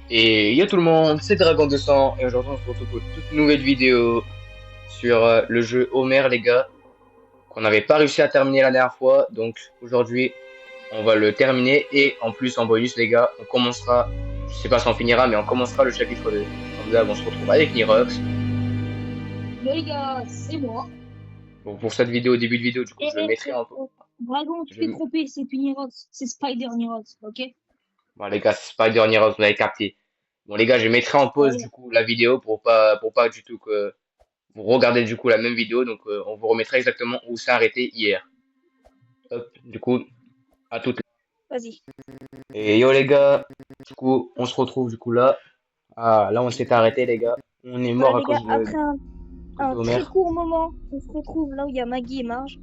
Et yo tout le monde, c'est Dragon 200 et aujourd'hui on se retrouve pour une toute nouvelle vidéo sur le jeu Homer les gars qu'on n'avait pas réussi à terminer la dernière fois, donc aujourd'hui on va le terminer et en plus en bonus les gars on commencera, je sais pas si on finira mais on commencera le chapitre 2. Donc là on se retrouve avec Nirox. Yo les gars, c'est moi. Bon pour cette vidéo, début de vidéo du coup je le mettrai en... Dragon, tu t'es trompé, c'est plus Nirox, c'est Spider Nirox, ok? Bon les gars c'est Spider Nirox, vous l'avez capté. Bon les gars je mettrai en pause Voilà. du coup la vidéo pour pas du tout que vous regardez du coup la même vidéo, donc on vous remettra exactement où c'est arrêté hier. Hop, du coup, à toutes. Vas-y. Et yo les gars, du coup, on se retrouve du coup là. Ah, là on s'est arrêté les gars. On est Voilà mort à les gars, cause de, après un d'Homer. très court moment, on se retrouve là où il y a Maggie et Marge.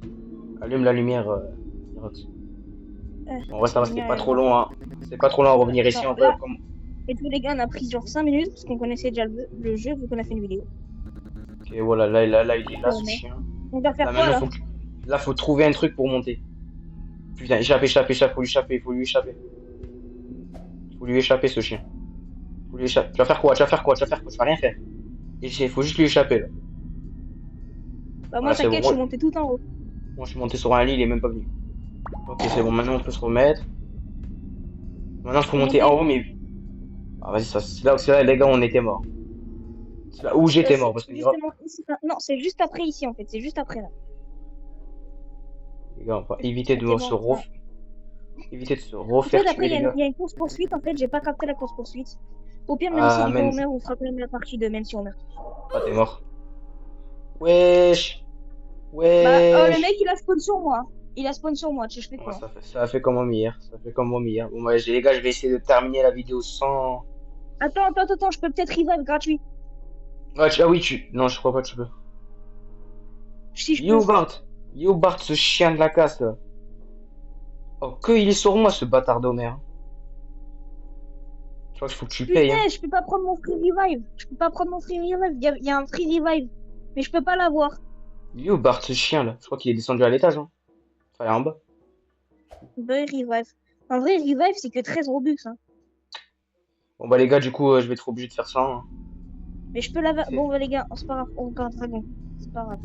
Allume la lumière, Rox. En vrai ça va, c'était Lumière pas et trop Marge. long, hein. C'est pas trop long à Voilà. revenir ici Attends, en fait. là, et tous les gars, on a pris genre 5 minutes parce qu'on connaissait déjà le jeu vu qu'on a fait une vidéo. Ok, voilà, là il est là Bon, ce mais chien. on va faire Là quoi maintenant là? faut trouver un truc pour monter. Putain, échappe, faut lui échapper. Faut lui échapper ce chien. Faut lui échapper. Tu vas faire quoi? Tu vas rien faire. Il faut juste lui échapper là. Bah moi Voilà, c'est bon. t'inquiète, je suis monté tout en haut. Moi, je suis monté sur un lit, il est même pas venu. Ok, c'est bon, maintenant on peut se remettre. Maintenant, il Je faut suis monter en monté. haut, mais. Ah, vas-y, c'est là, les gars, on était morts. C'est là où j'étais mort, C'est parce que justement ici. Non, c'est juste après ici en fait, c'est juste après là. les gars, on va éviter On était de mort. Enfin, éviter de se en refaire fait, après, tuer, les gars. il y a une course-poursuite. En fait, j'ai pas capté la course-poursuite. Au pire, même Ah, s'il gagne, man. on fera quand même la partie de même si on meurt. Ah, t'es mort. Wesh. Bah, le Wesh. mec, il a spawn sur moi. Il a spawn sur moi. Tu sais, je fais Ouais, quoi? ça a fait comme moi hier. Ça a fait comme moi hier. Bon, bah, les gars, je vais essayer de terminer la vidéo sans. Attends. Je peux peut-être revive gratuit. Ah, ah oui, tu. Non, je crois pas que tu peux. Si je Yo, peux. Bart. Yo, Bart, ce chien de la casse, là. Oh, que il est sur moi, ce bâtard d'Homer. Je crois qu'il faut que tu payes, hein. Putain, je peux pas prendre mon free revive. Je peux pas prendre mon free revive. Il y a un free revive. Mais je peux pas l'avoir. Yo, Bart, ce chien là. Je crois qu'il est descendu à l'étage, hein. Enfin, en bas. Bah, revive. En vrai, revive, c'est que 13 Robux. Hein. Bon, bah, les gars, du coup, je vais être obligé de faire ça, hein. Mais je peux l'avoir. C'est- Bon, bah, les gars, c'est pas grave. On garde dragon. C'est pas grave.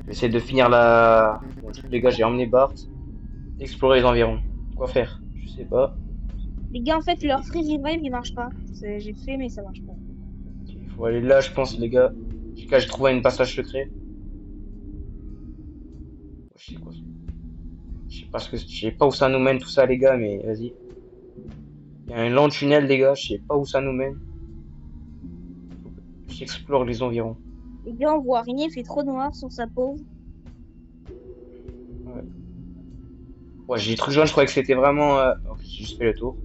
Je vais essayer de finir la. Bon, du coup, les gars, j'ai emmené Bart. Explorer les environs. Quoi faire? Je sais pas. Les gars, en fait, leur free revive, il marche pas. J'ai fait, mais ça marche pas. Il faut aller là, je pense, les gars. En tout cas, j'ai trouvé un passage secret. Je sais quoi. Je sais pas où ça nous mène, tout ça, les gars, mais vas-y. Il y a un long tunnel, les gars. Je sais pas où ça nous mène. J'explore les environs. Les gars, on voit rien, il fait trop noir sur sa peau. Ouais. Ouais, j'ai des trucs jaunes, je croyais que c'était vraiment. Ok, j'ai juste fait le tour.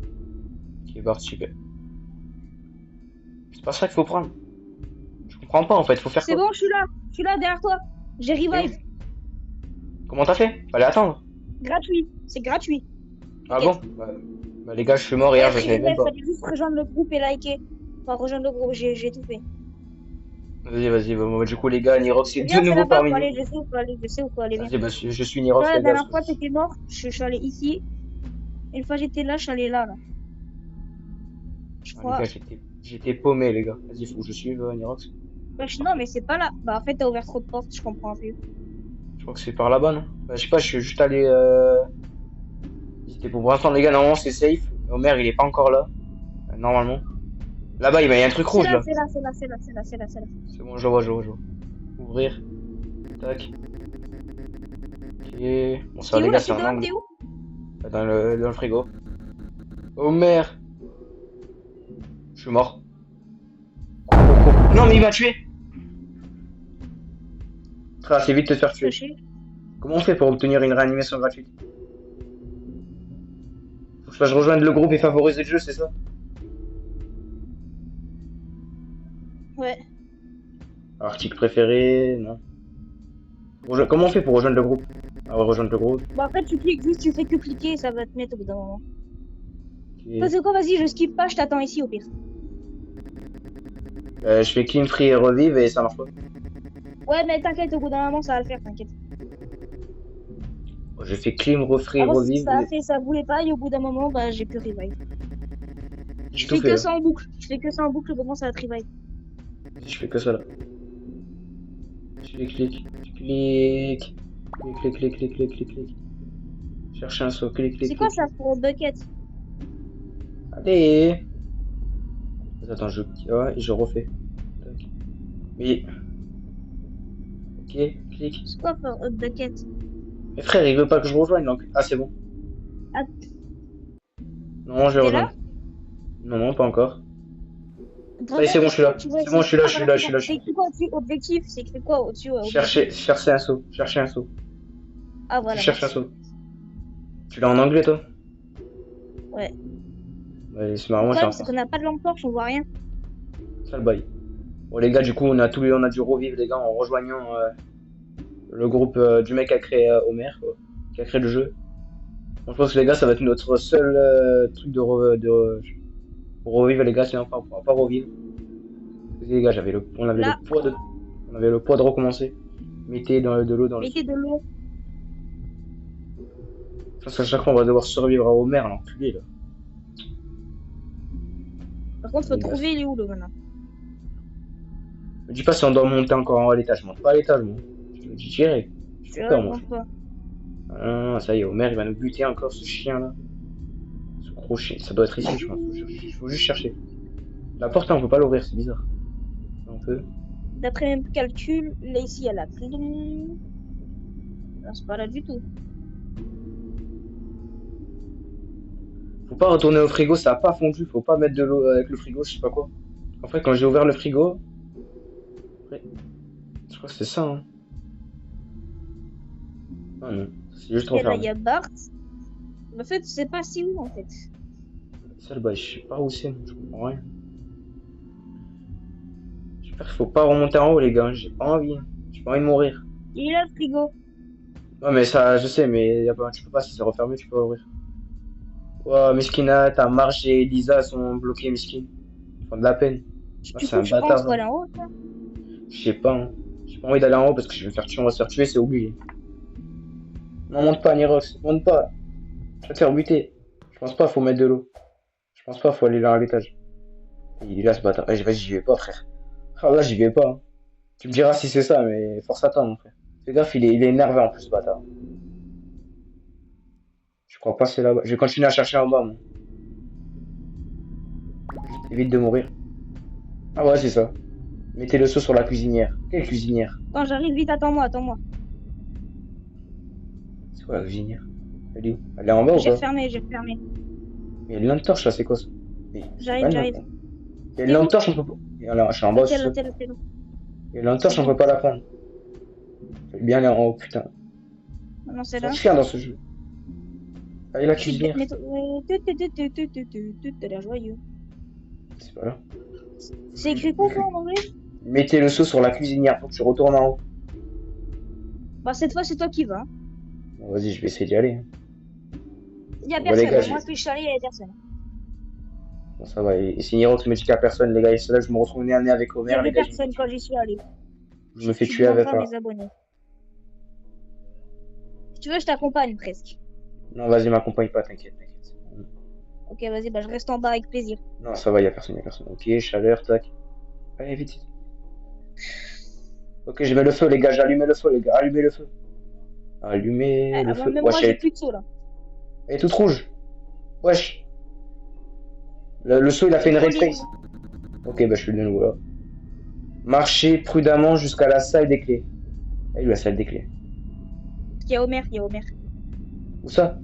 Ok, Bart, super. C'est pas ça qu'il faut prendre. Je comprends pas en fait, faut faire C'est quoi? bon, je suis là derrière toi. J'ai T'es où? revive. Comment t'as fait? Fallait attendre. Gratuit, c'est gratuit. Ah T'inquiète. bon? Bah, les gars, je suis mort hier, je Free savais même revive, pas. fallait juste rejoindre le groupe et liker. Enfin, rejoindre le groupe, j'ai tout fait. Vas-y, bah, du coup, les gars, Nirox est de Viens, c'est nouveau là-bas, parmi faut nous. aller, je sais où faut aller, je sais où faut aller, viens. Vas-y, bah, je suis Tu Nirox, vois, la les gars. dernière fois, t'étais mort, je suis allé ici. Et une fois, j'étais là, je suis allé là, là. Je Ah, les gars, crois. j'étais paumé, les gars. Vas-y, faut que je suive Nirox. Wesh, non, mais c'est pas là. Bah, en fait, t'as ouvert trop de portes, je comprends plus. Je crois que c'est par là-bas, non? Bah, je sais pas, je suis juste allé. C'était pour l'instant, les gars, normalement, c'est safe. Homer, il est pas encore là. Normalement. Là-bas, il y a un truc C'est rouge, là, là. c'est là, c'est là, c'est là, c'est là, c'est là, c'est là. C'est bon, je vois. Ouvrir. Tac. Ok. Bon, ça, T'es les où gars, là, c'est tu un dehors, angle. t'es où? Dans le frigo. Homer. Je suis mort. Non, mais il m'a tué. Frère, c'est vite de te faire tuer. Caché. Comment on fait pour obtenir une réanimation gratuite? Faut que je rejoigne le groupe et favoriser le jeu, c'est ça? Ouais. Article préféré, non. Comment on fait pour rejoindre le groupe? Ah ouais, rejoindre le groupe. Bon, après, tu cliques juste, tu fais que cliquer, ça va te mettre au bout d'un moment. Toi, Ok. c'est quoi, vas-y, je skip pas, je t'attends ici au pire. Je fais clean, free et revive et ça marche pas. Ouais, mais t'inquiète, au bout d'un moment, ça va le faire, t'inquiète. Bon, je fais clean, free, Avant, revive. ça a fait, ça voulait pas, et au bout d'un moment, bah, j'ai plus revive. J'ai Je tout fais fait. que Hein. ça en boucle. Je fais que ça en boucle, comment ça va te revive. Je fais que ça là. Clic, clic, clic. Clic, clic, clic, clic, clic, clic. Chercher un saut, clic, clic, C'est quoi clic, ça clic. pour bucket? Allez. Attends, je refais. Tac. Oui. Ok, clic. C'est quoi pour bucket? Mais frère, il veut pas que je rejoigne donc. Ah, c'est bon. Ah, Non, je vais t'es là? rejoindre. Non, non, pas encore. Ça y est, c'est Regarde, bon, je suis là. tu vas C'est bon, essayer. je suis là, Ah, je suis voilà, là, c'est je suis bon. là, je C'est suis là. écrit quoi au-dessus? Objectif. C'est écrit quoi au-dessus? Objectif. Chercher un saut, chercher un saut. Ah, Tu voilà, cherches un merci. saut. Tu l'as en anglais, toi? Ouais. Ouais, c'est Le marrant, moi, c'est problème, en c'est qu'on français. n'a pas de lampe torche, on voit rien. Ça le bail. Bon, les gars, du coup, on a dû revivre, les gars, en rejoignant le groupe du mec qui a créé Homer, quoi, qui a créé le jeu. Bon, je pense que les gars, ça va être notre seul truc pour revivre, les gars, sinon on pourra pas revivre. Les gars, Là, on avait le poids de recommencer. Mettez de l'eau dans le mettez seau. de l'eau. Je pense qu'à chaque fois, on va devoir survivre à Homer, l'enculé, là. Par contre, faut Les gars, trouver il est où le maintenant. me dis pas si on doit monter encore en l'étage. Je monte pas à l'étage, moi. Je te le dis direct. J'ai Je peur, moi. réponds pas. Ah, ça y est, Homer, il va nous buter encore, ce chien-là. Ce gros chien. Ça doit être ici, je pense. Faut juste chercher. La porte, là, on peut pas l'ouvrir, c'est bizarre. On peut. D'après mes calculs, là, ici, il y a la clé. Non, c'est pas là du tout. Faut pas retourner au frigo, ça a pas fondu. Faut pas mettre de l'eau avec le frigo, je sais pas quoi. Après, quand j'ai ouvert le frigo. Après, je crois que c'est ça, hein. Ah non, c'est juste Et là, il refermé. y a Bart. En fait, c'est pas si où, en fait. Ça, bah, je sais pas où c'est, moi, je comprends rien. J'espère qu'il faut pas remonter en haut, les gars. J'ai pas envie. Hein. J'ai pas envie de mourir. Il est là, le frigo. Ouais, mais ça, je sais, mais tu peux pas, si c'est refermé, tu peux pas ouvrir. Ouah, Miskina, ta Marge et Lisa sont bloqués, Miskin. Ils font de la peine. Ah, Du c'est coup, un tu penses bâtard, pour hein. aller en haut, toi? Je sais pas, hein. J'ai pas envie d'aller en haut parce que je vais me faire tuer, on va se faire tuer, c'est obligé. Non, monte pas, Nirox, monte pas. Je vais te faire buter. Je pense pas, faut mettre de l'eau. Je pense pas, faut aller là à l'étage. Il est là, ce bâtard. Vas-y, j'y vais pas, frère. Ah, là, j'y vais pas. Hein. Tu me diras si c'est ça, mais force à toi, mon frère. Fais gaffe, il est énervé en plus, ce bâtard. Je crois pas, c'est là-bas. Je vais continuer à chercher en bas, moi. Évite de mourir. Ah ouais, c'est ça. Mettez le seau sur la cuisinière. Quelle cuisinière? Quand j'arrive, vite, attends-moi, attends-moi. C'est quoi la cuisinière? Elle est où? Elle est en bas ou J'ai pas? refermé, j'ai refermé. Mais il y a une lampe torche là, c'est quoi ça? Mais c'est pas J'arrive, une j'arrive. lampe. Il y a une lampe torche, on peut pas. Et alors, je suis en bas, c'est Tel, ça. tel, tel. Il y a une lampe C'est torche, on bon. peut pas la prendre. Faut bien aller en haut, putain. Non, c'est Faut là. être fier dans ce jeu. Allez, la Je suis cuisinière. t'as l'air joyeux. C'est pas là. C'est écrit quoi, toi, en anglais? Mettez le seau sur la cuisinière, faut que tu retournes en haut. Bah, cette fois, c'est toi qui vas. Hein. Bon, vas-y, je vais essayer d'y aller. Hein. Il y a Bon, les personne. gars, Moi, que je suis allé, il y a personne. bon, ça va. Et si Nirox me dit qu'il y a personne, les gars, et c'est là que je me retrouve nez à nez avec Il y Homer, avait les gars, personne quand j'y suis allé. je me fais Tu tuer avec demanderas à un. mes abonnés. Si tu veux, je t'accompagne presque. Non, vas-y, m'accompagne pas, t'inquiète, t'inquiète. Ok, vas-y, bah, je reste en bas avec plaisir. Non, ça va, y a personne, y a personne. Ok, chaleur, tac. Allez, vite. Ok, je mets le feu, les gars, j'ai allumé le feu, les gars, allumez le feu. Allumez le feu. Même moi, Wesh, j'ai plus de seau là. elle est toute rouge. Wesh. Le saut, il a fait une red face. Ok, bah je suis de nouveau là. Marchez prudemment jusqu'à la salle des clés. Elle est où la salle des clés? Il y a Homer, il y a Homer. Où ça?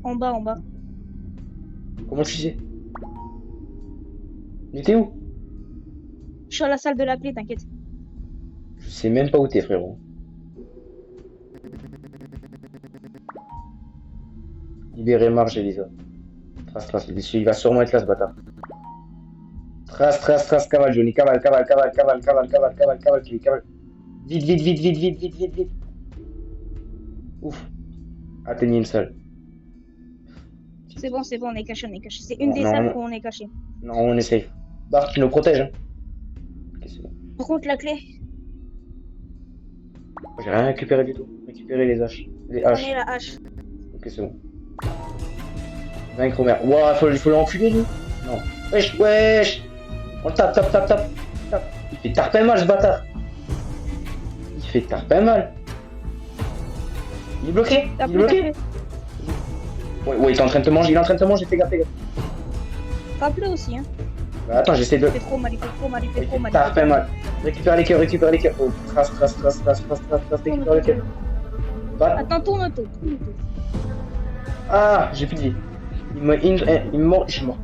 En bas, en bas. Comment tu sais? Il était où? Je suis à la salle de la clé, t'inquiète. Je sais même pas où t'es, frérot. Libérez Marge, Elisa. Trace, trace, il va sûrement être là, ce bâtard. Trace, trace, trace, cavale, Johnny. Cavale, cavale, cavale, cavale, cavale, cavale, cavale, cavale, cavale. Vite, vite, vite, vite, vite, vite, vite, vite. Ouf. Atteignez une salle. C'est bon, on est caché, on est caché. C'est une Non, des non, salles non. où on est caché. Non, on est safe. Bart, tu nous protèges, hein. Ok, c'est bon. Par contre, la clé, J'ai rien récupéré du tout. Récupérer les haches. Les on haches. est la hache. Ok, c'est bon. Vaincre Homer. Ouah, il faut l'enculer, lui. Non. Wesh, wesh. On le tape, tape, tape, tape. Tape. Il fait taper mal, ce bâtard. Il fait taper mal. Il est bloqué. Il est bloqué. Ouais, il est en train de te manger. Il est en train de te manger. Fais gaffe, fais gaffe. Frappe-le aussi, hein. Attends, j'essaie de... Il fait trop mal, il fait trop mal, il fait trop mal. Tape mal. Récupère les cœurs, récupère les cœurs. Oh, trace, récupère les cœurs. Attends, tourne autour. Ah, j'ai plus de vie. Il me mord, je suis mort.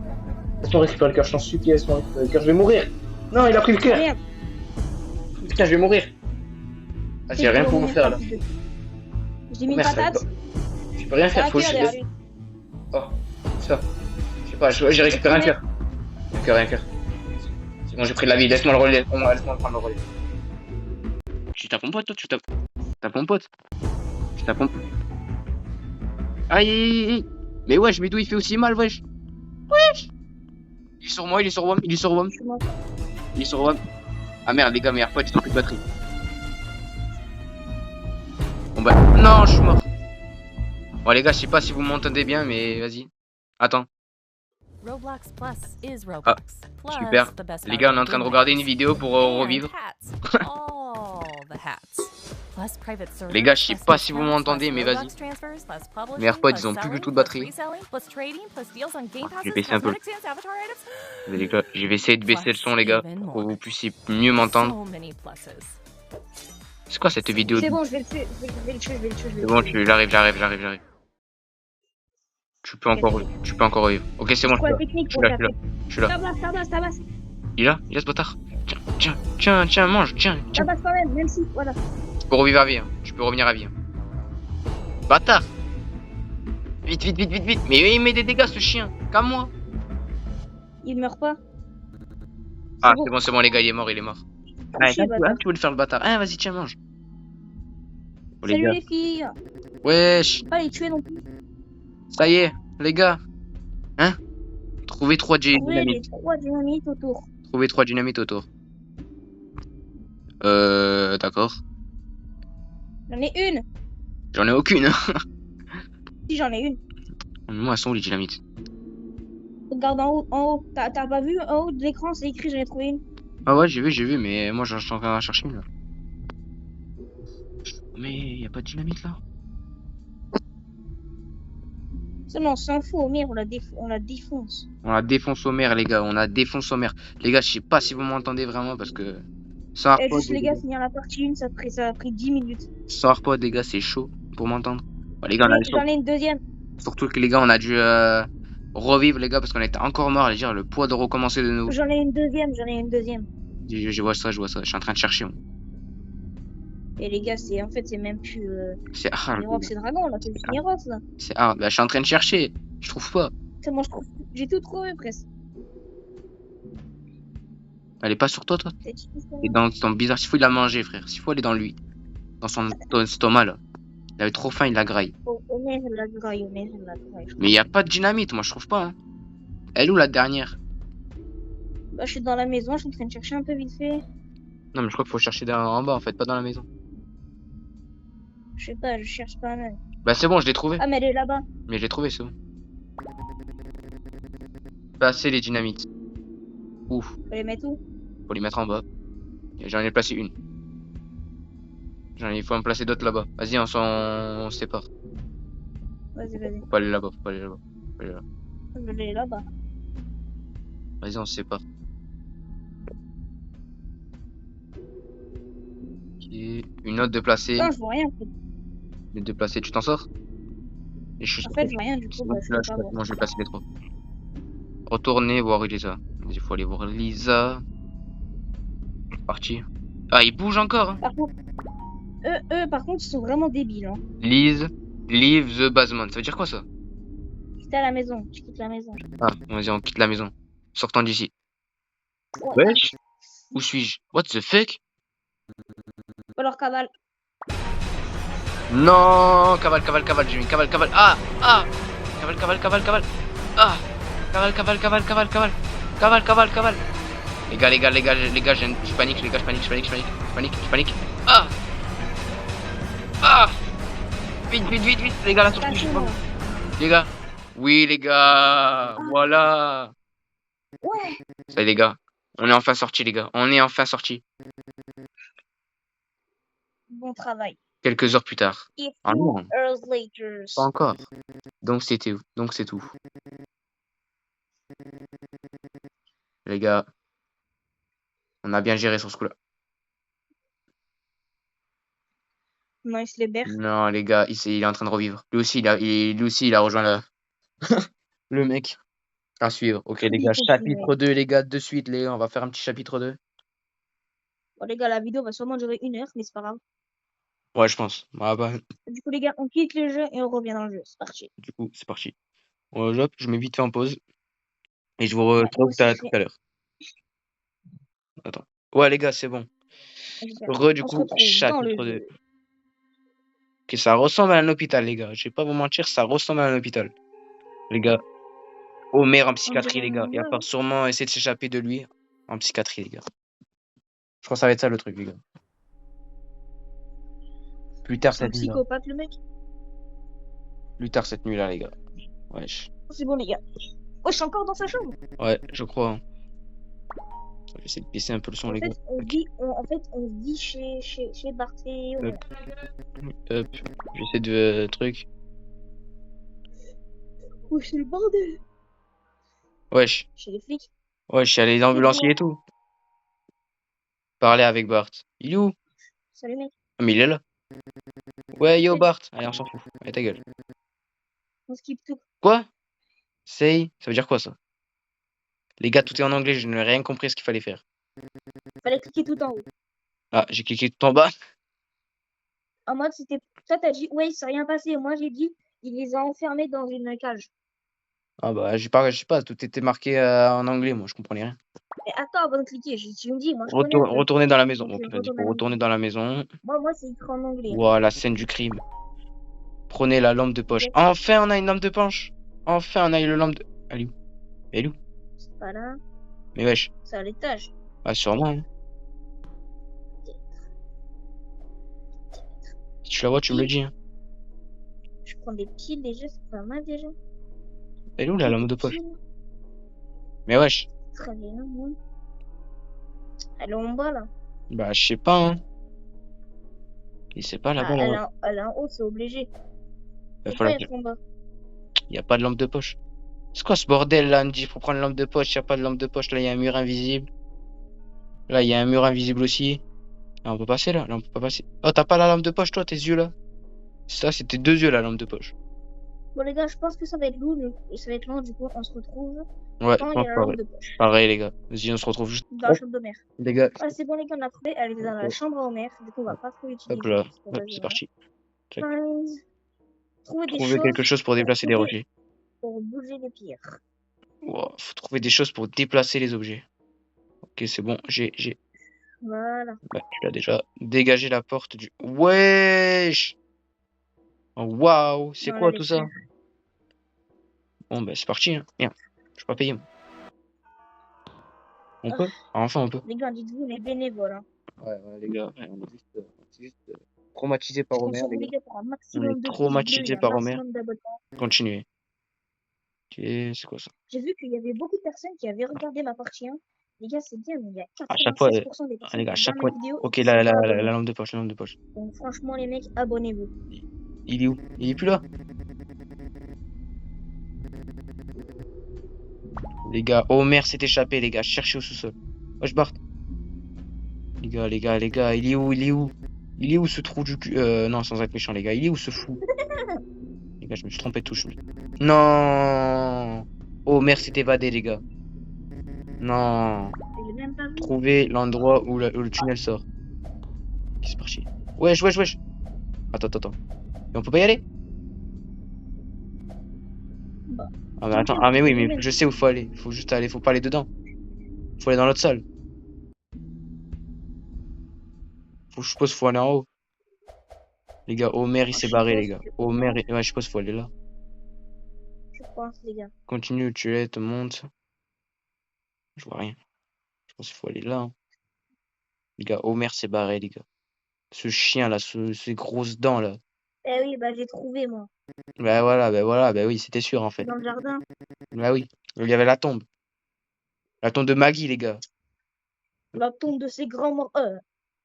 Laisse-moi récupérer le cœur, je t'en supplie, laisse-moi récupérer le cœur, je vais mourir. Non, il a pris le cœur. Merde. Putain, je vais mourir. Ah, j'ai rien pour vous faire là. J'ai mis une patate. Je peux rien faire, faut que je... Oh, ça. Je sais pas, j'ai récupéré un cœur. Un cœur. C'est bon, j'ai pris de la vie, laisse-moi le relais. Laisse-moi prendre le relais. Tu tapes mon pote, toi, tu tapes mon pote. Tu tapes mon pote. Aïe. Mais wesh, mais d'où il fait aussi mal, wesh. Il est sur moi, il est sur WAM. Ah merde, les gars, mes AirPods, ils ont plus de batterie. Bon bah, non, je suis mort. Bon les gars, je sais pas si vous m'entendez bien, mais vas-y. Attends. Ah, super. Les gars, on est en train de regarder une vidéo pour revivre. Les gars, je sais pas si vous m'entendez, mais vas-y. Mes AirPods, ils ont plus du tout de batterie. Je vais baisser un peu. Je vais essayer de baisser le son, les gars, pour que vous puissiez mieux m'entendre. C'est quoi cette vidéo? C'est bon, je vais le tuer. C'est bon, j'arrive. Tu peux encore revivre. Ok, c'est bon, je suis là. Tabasse. Il est là ce bâtard. Tiens, mange, tiens. Tabasse quand même si, voilà. Tu peux revivre à vie, hein. Tu peux revenir à vie. Hein. Bâtard. Vite. Mais il met des dégâts, ce chien. Comme moi. Il meurt pas. Ah, c'est bon, les gars, il est mort. Allez, tu veux le faire, le bâtard. Ah, vas-y, tiens, mange. Oh, salut les filles. Wesh. Pas les tuer non plus. Ça y est, les gars. Hein? Trouvez 3 dynamites. Trouvez 3 dynamites autour. D'accord. J'en ai une. J'en ai aucune. Si, j'en ai une. Moi, elles sont où les dynamites? Regarde en haut. T'as pas vu en haut de l'écran, c'est écrit, j'en ai trouvé une. Ah ouais, j'ai vu, mais moi, j'en suis en train de chercher une là. Mais y a pas de dynamite là. Seulement, on s'en fout, Omer, on la défonce. On la défonce au maire, les gars. Les gars, je sais pas si vous m'entendez vraiment parce que. Sans AirPod, juste les gars, finir la partie 1, ça a pris 10 minutes. Sans AirPod, les gars, c'est chaud pour m'entendre. Bah, les gars, j'en ai une deuxième. Surtout que les gars, on a dû revivre, les gars, parce qu'on était encore morts. Les gars, le poids de recommencer de nouveau. J'en ai une deuxième. Je vois ça. Je suis en train de chercher. Moi. Et les gars, c'est même plus. C'est hard. Nirox et Dragon, là, c'est Nirox, là. C'est hard. Bah, je suis en train de chercher. Je trouve pas. Moi, je trouve. J'ai tout trouvé presque. Elle est pas sur toi. Et dans ton bizarre. S'il faut, il l'a mangé, frère. S'il faut, elle est dans lui. Dans son estomac, là. Il avait trop faim, il la graille. Omer, il la graille. Mais il y a pas de dynamite, moi, je trouve pas. Hein. Elle est où la dernière? Bah, je suis dans la maison, je suis en train de chercher un peu vite fait. Non, mais je crois qu'il faut chercher en bas, en fait, pas dans la maison. Je sais pas, je cherche pas mal. Bah, c'est bon, je l'ai trouvé. Ah, mais elle est là-bas. Mais je l'ai trouvé, c'est bon. Passer les dynamites. Ouf. Faut les mettre où? Faut les mettre en bas. J'en ai placé une. Il faut en placer d'autres là-bas. Vas-y, on se sépare. Vas-y. Faut pas aller là-bas. Je vais aller là-bas. Vas-y, on se sépare. Ok. Une autre de placer. Non, je vois rien. Une autre de placer, tu t'en sors? En fait, je vois rien du coup. Moi, je vais placer les 3. Retournez voir Lisa. Il faut aller voir Lisa. Parti. Ah, il bouge encore. Hein. Par contre, ils sont vraiment débiles. Hein. Leave the basement. Ça veut dire quoi ça? Quitte la maison. Tu quittes la maison. Ah, vas-y, on quitte la maison. Sortons d'ici. Wesh. Où suis-je? What the fuck? Alors, cavale. Non, cavale, j'ai mis cavale. Ah. Cavale. Ah. Cavale. Les gars, je panique, je panique. Ah. Vite, les gars, la sortie. Les gars. Oui, les gars. Voilà. Ouais. Ça y est, les gars. On est enfin sortis, les gars. On est enfin sortis. Bon travail. Quelques heures plus tard. A Ah few non, hours later. pas encore. Donc c'est tout. Les gars, on a bien géré sur ce coup-là. Nice les berres. Non, les gars, il est en train de revivre. Lui aussi, il a rejoint le mec à suivre. Ok, les Lui, il gars, continue. chapitre 2, les gars, de suite, les gars. On va faire un petit chapitre 2. Bon, les gars, la vidéo va sûrement durer 1 heure, mais c'est pas grave. Ouais, je pense. Ah bah, Du coup, les gars, on quitte le jeu et on revient dans le jeu. C'est parti. du coup, c'est parti. Hop, je mets vite fait en pause. Et je vous Ouais, moi retrouve aussi, je tout fais. à l'heure. Attends. Ouais, les gars, c'est bon. Du On se coup, retrouve dans le chapitre 2. jeu. Ok, ça ressemble à un hôpital, les gars. Je vais pas vous mentir, ça ressemble à un hôpital. Les gars, Homer en On psychiatrie, dirait les gars. Il va ouais. falloir sûrement essayer de s'échapper de lui en psychiatrie, les gars. Je pense que ça va être ça le truc, les gars. Plus tard C'est un cette nuit-là. psychopathe, le mec. Plus tard cette nuit-là, les gars. Wesh. C'est bon, les gars. Oh, je suis encore dans sa chambre. Ouais, je crois. Hein. J'essaie de baisser un peu le son, En les gars. fait, on se dit chez Bart et Homer. Hop. J'essaie de truc. Oh, c'est le bordel. Wesh. Chez les flics. Wesh, il y a les ambulanciers et tout. Parler avec Bart. Il est où? Salut, mec. Ah, mais il est là. Ouais, yo Bart. Allez, on s'en fout. Allez, ta gueule. On skip tout. Quoi? Say? Ça veut dire quoi, ça? Les gars, tout est en anglais, je n'ai rien compris à ce qu'il fallait faire. Fallait cliquer tout en haut. Ah, j'ai cliqué tout en bas. En mode, c'était. Toi, t'as dit, ouais, il s'est rien passé. Moi, j'ai dit, il les a enfermés dans une cage. Ah bah, je sais pas, tout était marqué en anglais, moi, je comprenais rien. Mais attends avant de cliquer. Tu me dis, moi, je connais un peu. Retourner dans la maison. Donc, Ok, vas-y, retourne à faut la maison. retourner dans la maison. Moi, c'est écrit en anglais. Voilà, la scène du crime. Prenez la lampe de poche. Yes. Enfin, on a une lampe de poche. Enfin, on a eu le lampe de... Elle est où? Elle est où? C'est pas là. Mais wesh. C'est à l'étage. Ah, sûrement. Hein. Si tu la vois, tu me le dis. Hein. Je prends des piles déjà, c'est pas mal déjà. Elle est où la lampe de poche? Piles. Mais wesh. Très bien, ouais. Elle est en bas là. Bah, je sais pas, hein. Et c'est pas là-bas, là. Elle est en haut, c'est obligé. Il Faut faut pas la... être en bas. Y a pas de lampe de poche. C'est quoi ce bordel là? On me dit faut prendre une lampe de poche, y a pas de lampe de poche, là y a un mur invisible. Là y a un mur invisible aussi. Là on peut passer là, on peut pas passer. Oh t'as pas la lampe de poche toi, tes yeux là? Ça c'était 2 yeux la lampe de poche. Bon les gars, je pense que ça va être long. Ça va être long, du coup on se retrouve Ouais, quand je il y pense a la lampe pareil. de poche. Pareil les gars. Vas-y on se retrouve juste. Dans la chambre de mère. Les gars. Ah c'est bon les gars, on a trouvé. Elle est dans la chambre à Homer. Du coup on va pas trop Hop l'utiliser. là, Parce que, hop, vas-y, c'est voilà. parti. Check. Find. Trouver des Trouver quelque chose pour déplacer des objets. pour bouger les pierres. Wow, faut trouver des choses pour déplacer les objets. Ok c'est bon, j'ai. Voilà. Bah, tu l'as déjà. Dégager la porte du. Wesh! Oh, waouh! C'est Voilà, quoi les tout ça? pierres. Bon bah c'est parti hein. Merde, je suis pas payé moi. On peut? Ah, enfin on peut. Les gars, dites-vous les bénévoles. Hein. Ouais, les gars, ouais, on est juste traumatisé par Je compte Homer, sur les vous les gars. gars pour un On maximum est de pouces traumatisé bleus et un par Homer. maximum d'abonnements. Continuez. Ok, c'est quoi ça? J'ai vu qu'il y avait beaucoup de personnes qui avaient regardé ma partie 1. Les gars, c'est bien, mais il y a À chaque fois, 96% des personnes les gars, à qui chaque regardent fois. mes vidéos et Ok, qui sont pas la abonnés. lampe de poche, la lampe de poche. Donc franchement, les mecs, abonnez-vous. Il est où? Il est plus là? Les gars, Homer s'est échappé, les gars. Cherchez au sous-sol. Wesh, Bart. Les gars, il est où? Il est où? Il est où ce trou du cul? Non, sans être méchant, les gars. Il est où ce fou? Les gars, je me suis trompé de touche. Non! Homer s'est évadé, les gars. Non. Je l'ai même pas vu. Trouver l'endroit où le tunnel sort. Ok, c'est parti. Wesh. Attends. Mais on peut pas y aller? Bah, Ah mais attends, ah mais oui, mais je sais où faut aller. Faut juste aller, faut pas aller dedans. Faut aller dans l'autre salle. Je suppose faut aller en haut. Les gars, Homer il s'est barré, les gars. Ouais, je suppose faut aller là. Je pense, les gars. Continue, tu es, te monte. Je vois rien. Je pense qu'il faut aller là. Hein. Les gars, Homer s'est barré, les gars. Ce chien là, ces grosses dents là. Eh oui, bah j'ai trouvé, moi. Bah voilà, bah oui, c'était sûr en fait. Dans le jardin. Bah oui, il y avait la tombe. La tombe de Maggie, les gars. La tombe de ses grands morts.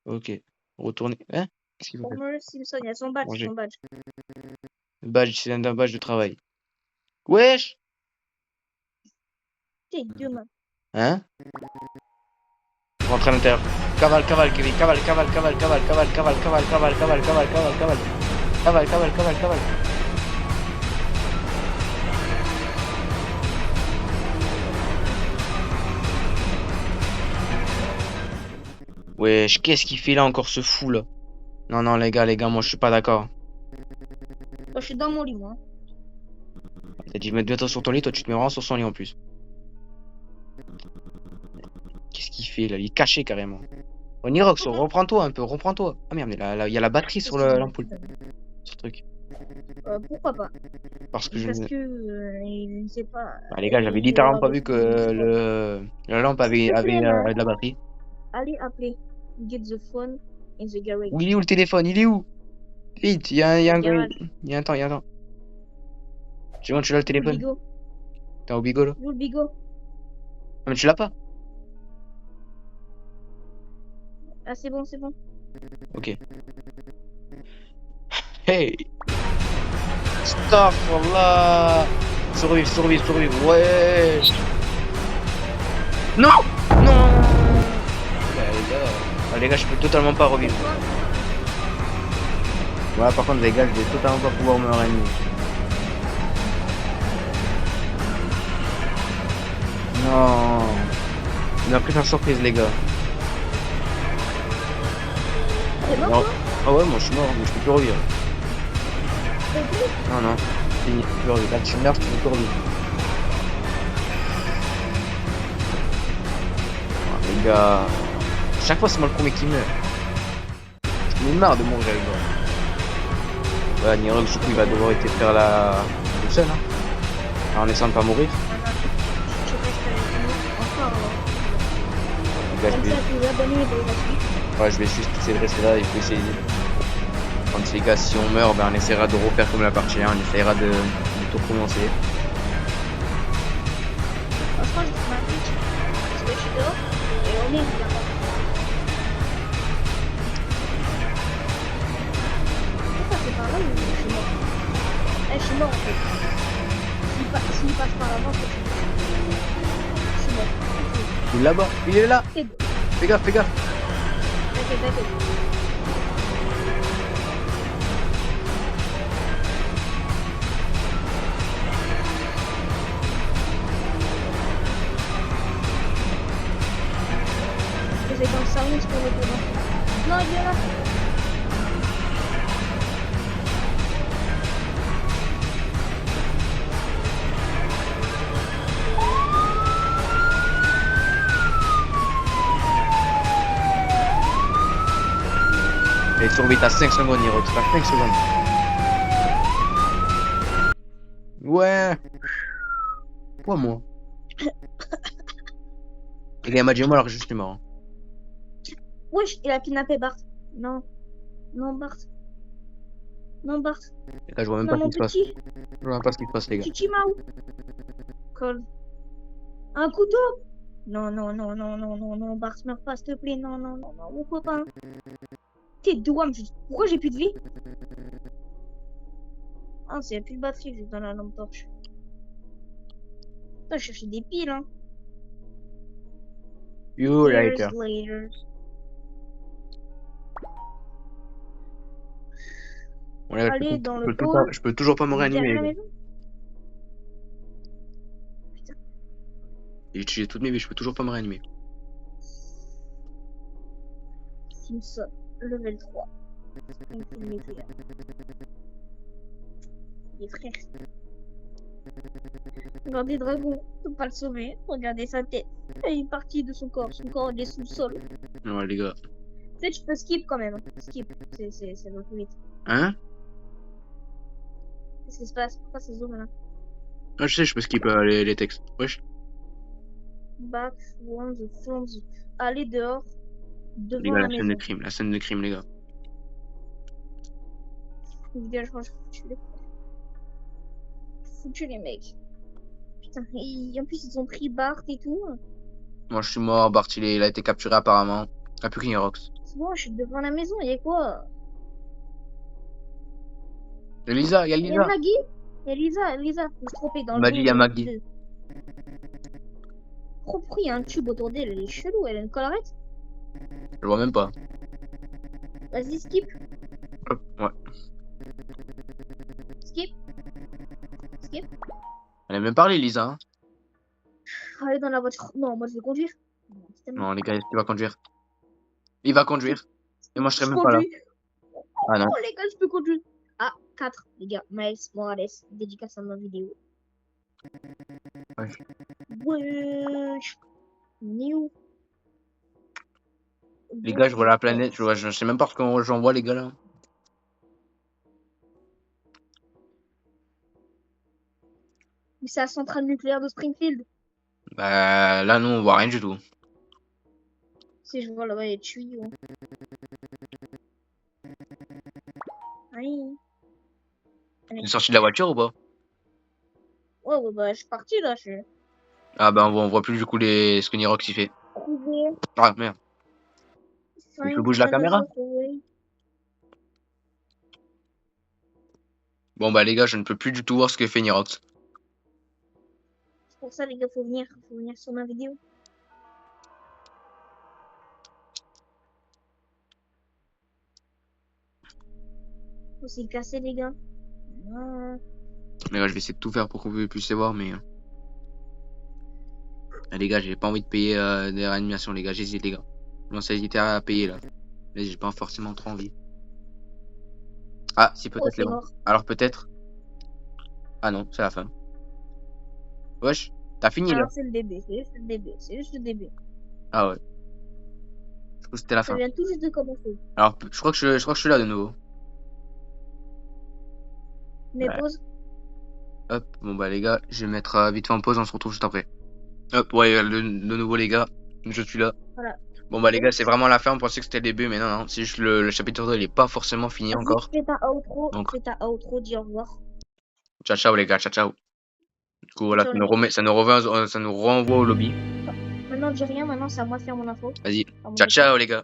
Ok. Retournez. Hein? Qu'est-ce qu'il faut faire? Homer Simpson, il y a son badge, Manger. son badge. Badge, c'est un badge de travail. Wesh! T'es demain. Hein? Rentre à l'intérieur. Cavale, cavale, Kevin. Cavale, cavale, cavale, cavale, cavale, cavale, cavale, cavale, cavale, cavale, cavale, cavale. Cavale, cavale, cavale, cavale. Wesh, qu'est-ce qu'il fait là encore ce fou là? Non, non, les gars, moi je suis pas d'accord. Moi, je suis dans mon lit, moi. T'as dit mettre bientôt sur ton lit, toi tu te mets vraiment sur son lit en plus. Qu'est-ce qu'il fait là? Il est caché carrément. Oh, Nirox, reprends-toi un peu, reprends-toi. Ah merde, il y a la batterie sur l'ampoule. Ce truc. Pourquoi pas? Parce que je. Parce que, je ne sais pas. Bah, les gars, j'avais littéralement pas vu que la lampe avait de la batterie. Allez appeler. Get the phone in the garage. Où il est où le téléphone? Il est où? Vite, il y a un Garage. il y a un temps, il y a un temps. Tu vois, tu l'as le téléphone? Bigot. T'es au bigot là? Où le bigot? Ah, mais tu l'as pas? Ah, c'est bon, c'est bon. Ok. Hey! Stop, wallah! Survivre, survivre, survivre, ouais! Non! Non! Les gars, je peux totalement pas revivre. Ouais, par contre, les gars, je vais totalement pas pouvoir me réanimer. Non! Il m'a pris par surprise, les gars. C'est mort, Ah ouais, moi je suis mort, mais je peux plus revivre. Non, non, c'est fini, je peux plus revivre. Là, tu meurs, tu peux plus revivre. Oh, les gars, chaque fois c'est moi le premier qui meurt. J'en ai marre de mourir, les gars. Ouais, Nirox, du coup, il va devoir être faire la tout seul, hein. En essayant de pas mourir. Les gars, ouais, je vais juste essayer de rester là. Il faut essayer. Quand les gars, si on meurt, ben, on essaiera de refaire comme la partie 1. On essaiera de tout recommencer. Franchement, je m'applique. Parce que je suis dehors et on est là-bas. Pourquoi c'est par là ou je suis mort? Je suis mort en fait. S'il passe par là-bas, je suis mort. Il est là-bas, il est là. Fais gaffe, fais gaffe. T'inquiète, t'inquiète. C'est dans le service pour le tournoi. Non, il est là. Allez, survie, t'as 5 secondes, Nirox. T'as 5 secondes. Ouais. Pourquoi moi? Les gars, il m'a dit moi alors que je suis mort. Hein. Wesh, il a kidnappé Bart. Non. Non, Bart. Non, Bart. Les gars, je vois même Non, pas ce mon qui se passe. petit. Je vois même pas ce qui se passe, les gars. Chichi Maou. Cold. Un couteau? Non, non, non, non, non, non, non, Bart, meurs pas, s'il te plaît. Non, non, non, non, mon copain. T'es douam. Pourquoi j'ai plus de vie? Ah, c'est plus de batterie juste dans la lampe torche. Putain, je cherchais des piles, hein. You Years later. later. Bon, les gars, Allez dans le pôle. je peux toujours pas me réanimer. Derrière la Les gars. maison. Putain. J'ai utilisé toutes mes vies, je peux toujours pas me réanimer. Simpson, level 3. Les frères. Regardez Dragon, on peut pas le sauver. Regardez sa tête. Elle est partie de son corps. Son corps il est sous le sol. Ouais, les gars. Tu sais, tu peux skip quand même. Skip, c'est le plus vite. Hein? Qu'est-ce qui se passe? Pourquoi ça zoome là? Ah, je sais, je peux skip les textes. Wesh. Back from the... Allez dehors. Les Devant gars, la la scène maison. de crime, la scène de crime, les gars. Je pense que je vais foutu les mecs. Putain, en plus ils ont pris Bart et tout. Moi, je suis mort. Bart, il a été capturé apparemment. Il n'y a plus qu'Igny Rox. C'est bon, je suis devant la maison, il y a quoi? Elisa, il y a Il y a Lisa. Maggie? Il y a Lisa, je me suis trompé dans Il le m'a dit, il y a dos. Maggie. Trop pris, il y a un tube autour d'elle, elle est chelou, elle a une collerette. Je le vois même pas. Vas-y, skip, Hop, ouais. skip, skip. Elle a même parlé, Lisa. Hein. Allez dans la voiture. Non, moi je vais conduire. Non, c'est tellement- Non, les gars, il va conduire. Il va conduire. Et moi, je serai Je même pas là. conduis. Ah non. Oh les gars, je peux conduire. Ah, 4, les gars. Miles Morales, dédicace à ma vidéo. Ouais. Wesh. On est où? Les gars, je vois la planète. Je sais même pas ce que j'en vois, les gars, là. C'est la centrale nucléaire de Springfield. Bah, là, nous, on voit rien du tout. Si je vois là-bas les tuyaux. Aïe. Tu es sorti de la voiture ou pas? Ouais, bah, je suis parti là. Je Ah, bah, on voit plus du coup ce que Nirox il fait. trouvé Ah, merde. Il faut bouger la caméra? Bon, bah, les gars, je ne peux plus du tout voir ce que fait Nirox. C'est pour ça, les gars, faut venir sur ma vidéo. Faut s'y casser, les gars. Non. Les gars, je vais essayer de tout faire pour qu'on puisse les voir, mais. Ah, les gars, j'ai pas envie de payer des réanimations, les gars. J'hésite, les gars. Je commence à hésiter à payer là. Mais j'ai pas forcément trop envie. Ah, si, Oh, peut-être c'est les mort. Alors, peut-être. Ah non, c'est la fin. Wesh, t'as fini là? Alors, c'est le début. C'est juste le début. C'est juste le début. Ah ouais. Du coup, c'était la Ça fin. vient tout juste de commencer. Alors, je crois que je suis là de nouveau. Mais Ouais. pause. Hop, bon bah les gars, je vais mettre vite fait en pause, on se retrouve juste après. Hop, ouais, de nouveau les gars, je suis là. Voilà. Bon bah les gars, c'est vraiment la fin, on pensait que c'était le début, mais non, non, c'est juste le chapitre 2, il est pas forcément fini Vas-y, encore. fais ta outro. Donc, Fais ta outro, dis au revoir. ciao ciao les gars, ciao ciao. Du coup voilà, Ciao, ça les nous, gars. ça nous renvoie au lobby. Maintenant, dis rien. Maintenant, c'est à moi de faire mon info. Vas-y, Enfin, mon ciao outro. ciao les gars.